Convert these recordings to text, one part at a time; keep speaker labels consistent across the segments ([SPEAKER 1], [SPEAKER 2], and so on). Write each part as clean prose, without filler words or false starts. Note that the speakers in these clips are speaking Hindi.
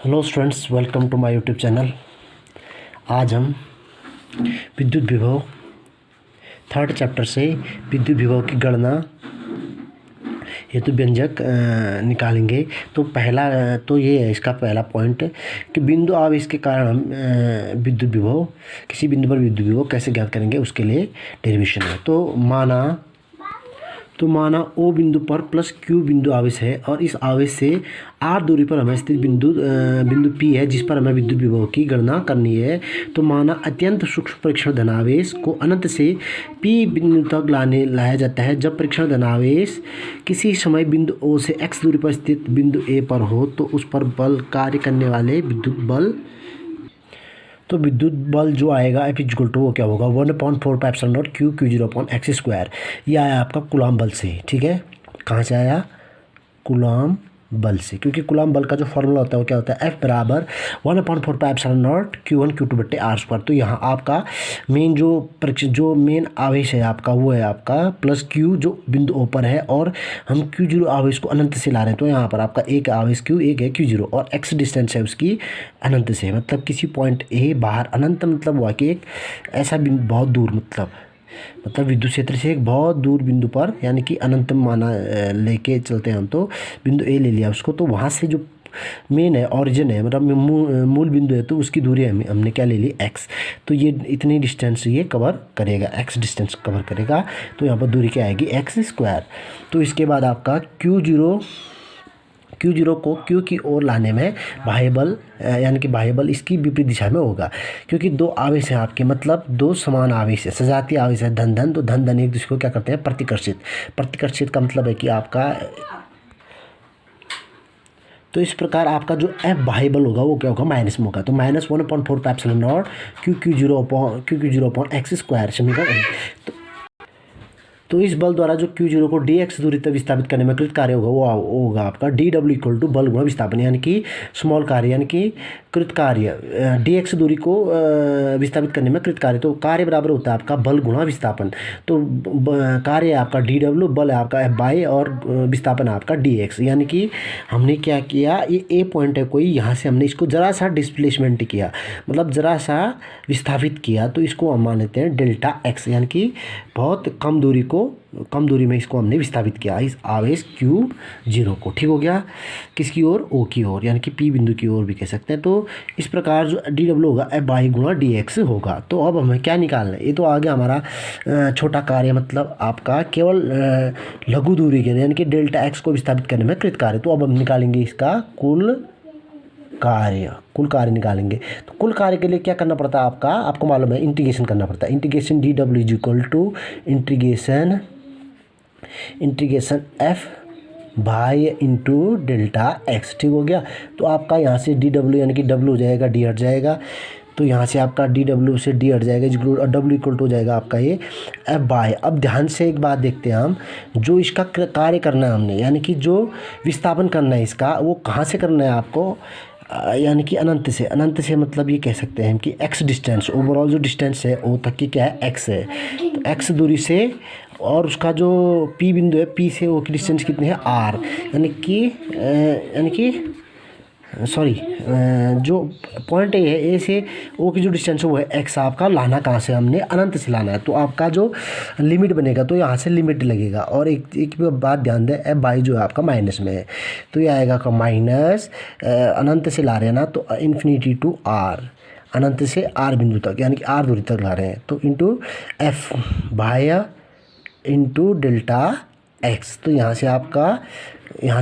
[SPEAKER 1] Hello students, welcome to my YouTube channel. आज हम विद्युत विभव थर्ड चैप्टर से विद्युत विभव की गणना हेतु व्यंजक निकालेंगे। तो पहला तो ये है, इसका पहला पॉइंट कि बिंदु आवेश के कारण हम विद्युत विभव, किसी बिंदु पर विद्युत विभव कैसे ज्ञात करेंगे, उसके लिए डेरिवेशन है। तो माना O बिंदु पर प्लस Q बिंदु आवेश है और इस आवेश से R दूरी पर हमें स्थित बिंदु P है, जिस पर हमें विद्युत विभव की गणना करनी है। तो माना अत्यंत सूक्ष्म परीक्षण धनावेश को अनंत से P बिंदु तक लाया जाता है। जब परीक्षण धनावेश किसी समय बिंदु O से X दूरी पर स्थित बिंदु A पर हो तो उस पर बल कार्य करने वाले विद्युत बल जो आएगा F इक्वल टू वो क्या होगा 1/4πε0 Q0/x²। ये आया आपका कूलॉम बल से। ठीक है, कहाँ से आया? कूलॉम बल से, क्योंकि कूलॉम बल का जो फॉर्मूला होता है वो क्या होता है, F बराबर 1/4πε0 Q1Q2/r²। तो यहाँ आपका मेन जो मेन आवेश है आपका वो है आपका प्लस Q जो बिंदु O पर है, और हम Q0 आवेश को अनंत से ला रहे हैं। तो यहाँ पर आपका एक आवेश Q, एक है Q0, और x डिस्टेंस है उसकी अनंत से, मतलब किसी पॉइंट A बाहर अनंत मतलब हुआ कि एक ऐसा बिंदु बहुत दूर, मतलब विद्युत क्षेत्र से एक बहुत दूर बिंदु पर, यानी कि अनंत माना लेके चलते हैं हम। तो बिंदु ए ले लिया उसको, तो वहाँ से जो मेन है, ऑरिजिन है, मतलब मूल बिंदु है, तो उसकी दूरी हमने क्या ले ली, x। तो ये इतनी डिस्टेंस ये कवर करेगा, x डिस्टेंस कवर करेगा। तो यहाँ पर दूरी क्या आएगी, x²। तो इसके बाद आपका Q0 को Q की ओर लाने में बाह्य बल, यानी कि बाह्य बल इसकी विपरीत दिशा में होगा, क्योंकि दो आवेश हैं आपके, मतलब दो समान आवेश है, सजातीय आवेश है धन तो धन एक दूसरे को क्या करते हैं, प्रतिकर्षित का मतलब है कि आपका, तो इस प्रकार आपका जो F बाह्य बल होगा वो क्या होगा, माइनस में होगा। तो -1/4πε0 Q0/x²। समीकरण। तो इस बल द्वारा जो Q0 को dx दूरी तक विस्थापित करने में कृत कार्य होगा वो होगा आपका dw इक्वल टू बल गुणा विस्थापन, यानी कि स्मॉल कार्य, यानी कि कृत कार्य dx दूरी को विस्थापित करने में कृत कार्य। तो कार्य बराबर होता है आपका बल गुणा विस्थापन। तो कार्य है आपका dw, बल है आपका F बाई, और विस्थापन है आपका dx। यानी कि हमने क्या किया, ये ए पॉइंट है कोई, यहाँ से हमने इसको ज़रा सा डिस्प्लेसमेंट किया, मतलब ज़रा सा विस्थापित किया, तो इसको हम मान लेते हैं डेल्टा x, यानी कि बहुत कम दूरी में इसको हमने विस्थापित किया, इस आवेश Q0 को। ठीक हो गया, किसकी ओर, O की ओर, यानी कि P बिंदु की ओर भी कह सकते हैं। तो इस प्रकार जो dw होगा F बाई गुणा dx होगा। तो अब हमें क्या निकालना है, ये तो आ गया हमारा छोटा कार्य, मतलब आपका केवल लघु दूरी के, यानी कि डेल्टा x को विस्थापित करने में कृत कार्य। तो अब हम निकालेंगे इसका कुल कार्य निकालेंगे। तो कुल कार्य के लिए क्या करना पड़ता है आपको मालूम है, इंटीग्रेशन करना पड़ता है। Integration dw is equal to integration F by into delta x। ठीक हो गया। तो आपका यहाँ से dw यानी कि w हो जाएगा, d हट जाएगा, तो यहाँ से आपका dw से d हट जाएगा, और w इक्वल टू हो जाएगा आपका ये F बाई। अब ध्यान से एक बात देखते हैं हम, जो इसका कार्य करना है हमने, यानी कि जो विस्थापन करना है इसका, वो कहाँ से करना है आपको, यानी कि अनंत से मतलब ये कह सकते हैं कि x डिस्टेंस, ओवरऑल जो डिस्टेंस है O तक की क्या है, x है। तो x दूरी से, और उसका जो P बिंदु है, P से O की डिस्टेंस कितनी है, R, यानी कि जो पॉइंट ए है, ए से ओ की जो डिस्टेंस है वो है x। आपका लाना कहाँ से, हमने अनंत से लाना है। तो आपका जो लिमिट बनेगा, तो यहाँ से लिमिट लगेगा, और एक बात ध्यान दें, F बाई जो है आपका माइनस में है, तो ये आएगा का माइनस, अनंत से ला रहे हैं ना, तो इन्फिनिटी टू R, अनंत से R बिंदु तक, यानी कि R दूरी तक ला रहे हैं, तो into F by into delta x। तो यहाँ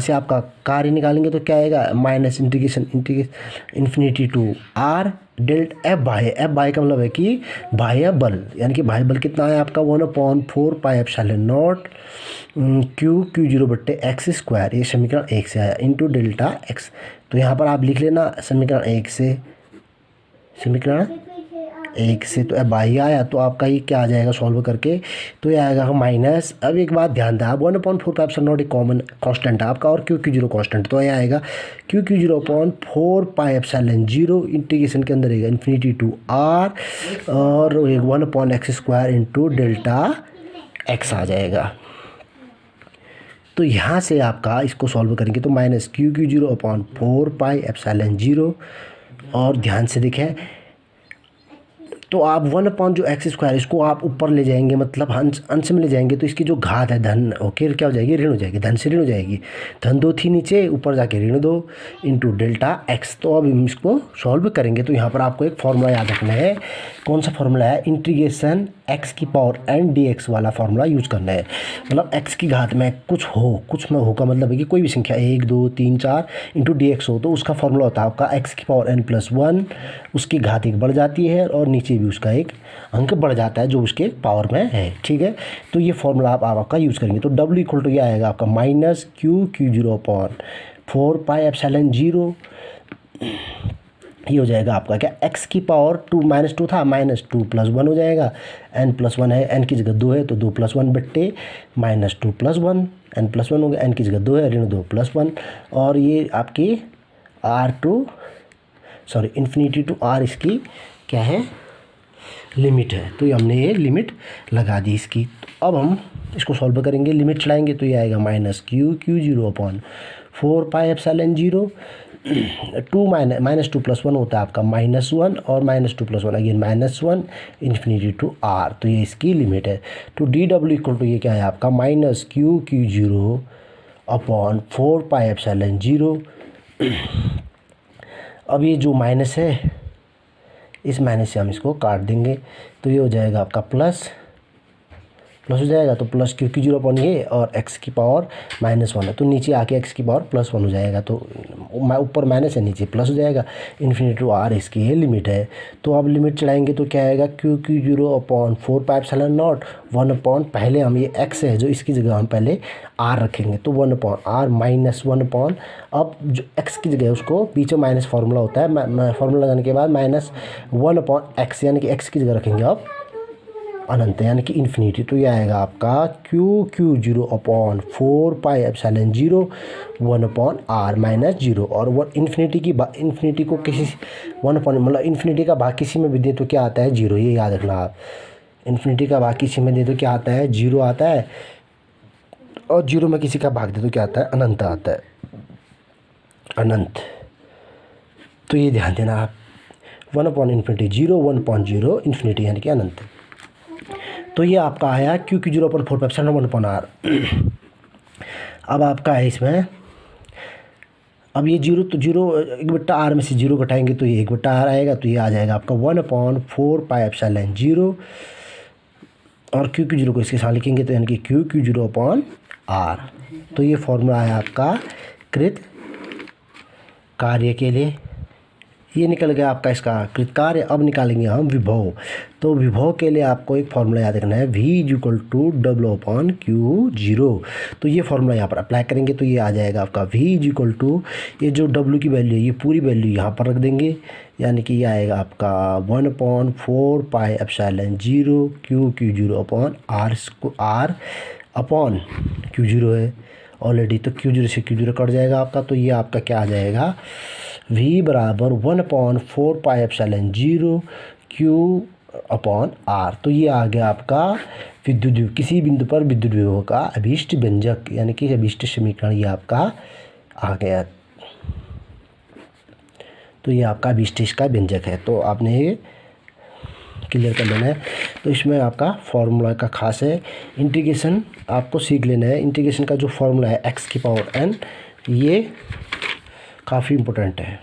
[SPEAKER 1] से आपका कार्य निकालेंगे तो क्या आएगा, minus integration infinity to R del F by का मतलब है कि बाह्य बल, यानी कि बाह्य बल कितना है आपका 1/4πε0 Q0/x²। ये समीकरण 1 से आया, इंटू डेल्टा x। तो यहाँ पर आप लिख लेना समीकरण 1 से, तो अब बाई आया, तो आपका ये क्या आ जाएगा सॉल्व करके, तो ये आएगा माइनस। अब एक बात ध्यान दें, 1/4πε0 एक कॉमन कांस्टेंट है आपका, और Q0 कांस्टेंट, तो ये आएगा Q0/4πε0 इंटीग्रेशन के अंदर रहेगा इन्फिनिटी टू R, और 1/x² इंटू डेल्टा x आ जाएगा। तो यहाँ से आपका इसको सॉल्व करेंगे तो minus Q Q zero upon 4πε0। और ध्यान से देखें तो आप 1 जो एक्स स्क्वायर इसको आप ऊपर ले जाएंगे, मतलब अंश में ले जाएंगे, तो इसकी जो घात है धन ओके क्या हो जाएगी, ऋण हो जाएगी, धन से ऋण हो जाएगी। धन 2 थी नीचे, ऊपर जाके ऋण 2 इंटू डेल्टा एक्स। तो अब हम इसको सॉल्व करेंगे तो यहाँ पर आपको एक फॉर्मूला याद रखना है। कौन सा फॉर्मूला है, इंटीग्रेशन एक्स की पावर एन डी एक्स वाला फॉर्मूला यूज करना है। मतलब एक्स की घात में कुछ में हो का मतलब है कि कोई भी संख्या 1 2 3 4 इंटू डी एक्स हो तो उसका फॉर्मूला होता है आपका एक्स की पावर n + 1, उसकी घात एक बढ़ जाती है और नीचे भी उसका एक अंक बढ़ जाता है जो उसके पावर में है। ठीक है, तो ये फॉर्मूला आप आपका यूज़ करेंगे तो W इक्वल टू ये आएगा आपका minus Q Q zero upon 4πε0। ये हो जाएगा आपका क्या, x की पावर 2 -2 था, -2 + 1 हो जाएगा, n + 1 है, n की जगह 2 है तो 2 + 1 बट्टे -2 + 1, n + 1 हो गया, n की जगह 2 है, ऋण 2 + 1। और ये आपकी इन्फिनिटी टू r इसकी क्या है, लिमिट है। तो ये हमने ये लिमिट लगा दी इसकी। तो अब हम इसको सॉल्व करेंगे, लिमिट चलाएंगे तो ये आएगा minus Q Q zero upon 4πε0। -2 + 1 होता है आपका -1 और -2 + 1 अगेन -1 इन्फिनिटी टू r। तो ये इसकी लिमिट है। तो DW इक्वल टू ये क्या है आपका minus Q Q zero upon 4πε0। अब ये जो माइनस है इस माइनस से हम इसको काट देंगे तो ये हो जाएगा आपका प्लस हो जाएगा, तो plus Q Q zero upon ये और एक्स की पावर -1 है तो नीचे आके एक्स की पावर +1 हो जाएगा। तो ऊपर माइनस है नीचे प्लस हो जाएगा, इन्फिनिटी टू r इसकी ये लिमिट है। तो अब लिमिट चलाएंगे तो क्या आएगा, क्यू क्यू जीरो अपॉन 4πε0 1 पहले हम ये x है जो इसकी जगह हम पहले r रखेंगे तो 1/r -1 अब जो x की जगह है उसको बीच में माइनस फार्मूला होता है, फार्मूला लगाने के बाद -1/x यानी कि x की जगह रखेंगे अब अनंत यानी कि इन्फिनिटी। तो ये आएगा आपका Q Q zero upon 4πε0 1/r -0। और वो इन्फिनिटी को किसी 1 मतलब इन्फिनिटी का भाग किसी में भी दे तो क्या आता है, 0। ये याद रखना आप, इन्फिनिटी का भाग किसी में दे तो क्या आता है, 0 आता है। और 0 में किसी का भाग दे तो क्या आता है, अनंत आता है, अनंत। तो ये ध्यान देना आप, 1/∞ 0 1/0 इन्फिनिटी यानी कि अनंत। तो ये आपका आया Q Q zero upon 4πε0 1/r। अब आपका है इसमें, अब ये 0 तो 0 1/r में से 0 घटाएंगे तो ये 1/r आएगा तो ये आ जाएगा आपका 1/4πε0 और क्यू क्यू जीरो को इसके साथ लिखेंगे तो यानी कि Q Q zero upon r। तो ये फॉर्मूला है आपका कृत कार्य के लिए, ये निकल गया आपका इसका कृत कार्य। अब निकालेंगे हम विभव। तो विभव के लिए आपको एक फॉर्मूला याद रखना है, V = W/Q0। तो ये फॉर्मूला यहाँ पर अप्लाई करेंगे तो ये आ जाएगा आपका V = ये जो W की वैल्यू है ये पूरी वैल्यू यहाँ पर रख देंगे यानी कि ये आएगा आपका 1/4πε0 Q Q zero upon r upon Q0 है ऑलरेडी, तो Q0 से Q0 कट जाएगा आपका। तो ये आपका क्या आ जाएगा, V = 1/4πε0 Q/r। तो ये आ गया आपका विद्युत, किसी बिंदु पर विद्युत विभव का अभीष्ट व्यंजक यानी कि अभीष्ट समीकरण ये आपका आ गया। तो ये आपका अभीष्ट इसका व्यंजक है, तो आपने ये क्लियर कर लेना है। तो इसमें आपका फॉर्मूला का खास है, इंटीग्रेशन आपको सीख लेना है। इंटीग्रेशन का जो फॉर्मूला है x की पावर n, ये काफ़ी इम्पोर्टेंट है।